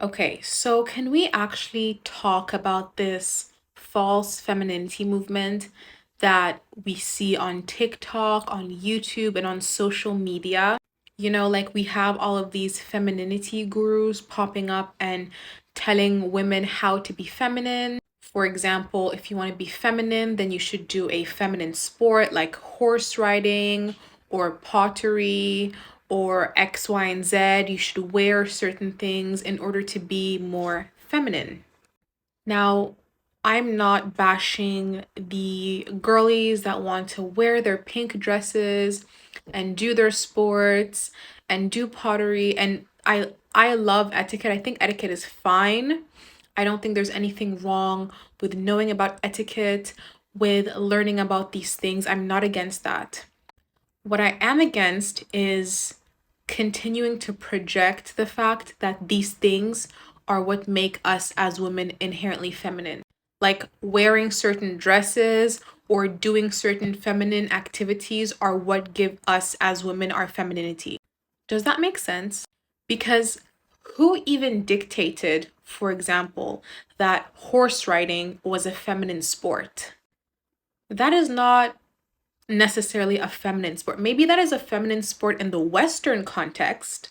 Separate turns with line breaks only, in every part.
Okay, so can we actually talk about this false femininity movement that we see on TikTok, on YouTube, and on social media? Like we have all of these femininity gurus popping up and telling women how to be feminine. For example, if you want to be feminine, then you should do a feminine sport like horse riding or pottery or X, Y, and Z. You should wear certain things in order to be more feminine. Now, I'm not bashing the girlies that want to wear their pink dresses and do their sports and do pottery, and I love etiquette. I think etiquette is fine. I don't think there's anything wrong with knowing about etiquette, with learning about these things. I'm not against that. What I am against is continuing to project the fact that these things are what make us as women inherently feminine. Like wearing certain dresses or doing certain feminine activities are what give us as women our femininity. Does that make sense? Because who even dictated, for example, that horse riding was a feminine sport? That is not necessarily a feminine sport. Maybe that is a feminine sport in the Western context,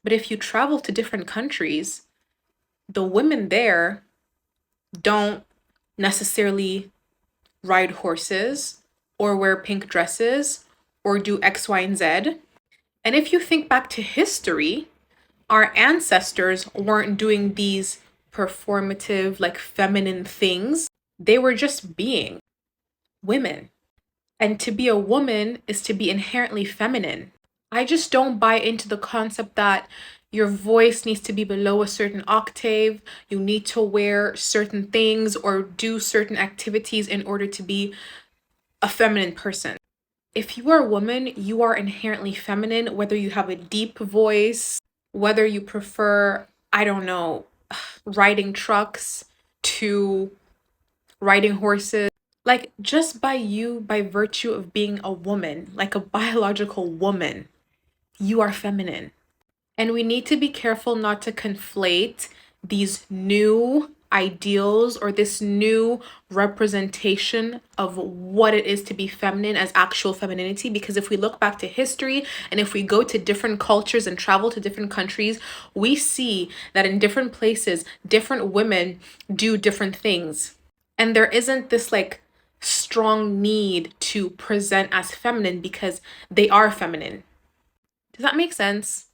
but if you travel to different countries, the women there don't necessarily ride horses or wear pink dresses or do X, Y, and Z. And if you think back to history, our ancestors weren't doing these performative, like feminine things. They were just being women. And to be a woman is to be inherently feminine. I just don't buy into the concept that your voice needs to be below a certain octave, you need to wear certain things or do certain activities in order to be a feminine person. If you are a woman, you are inherently feminine, whether you have a deep voice, whether you prefer, I don't know, riding trucks to riding horses. Like, just by virtue of being a woman, like a biological woman, you are feminine. And we need to be careful not to conflate these new ideals or this new representation of what it is to be feminine as actual femininity. Because if we look back to history and if we go to different cultures and travel to different countries, we see that in different places, different women do different things. And there isn't this like strong need to present as feminine because they are feminine. Does that make sense?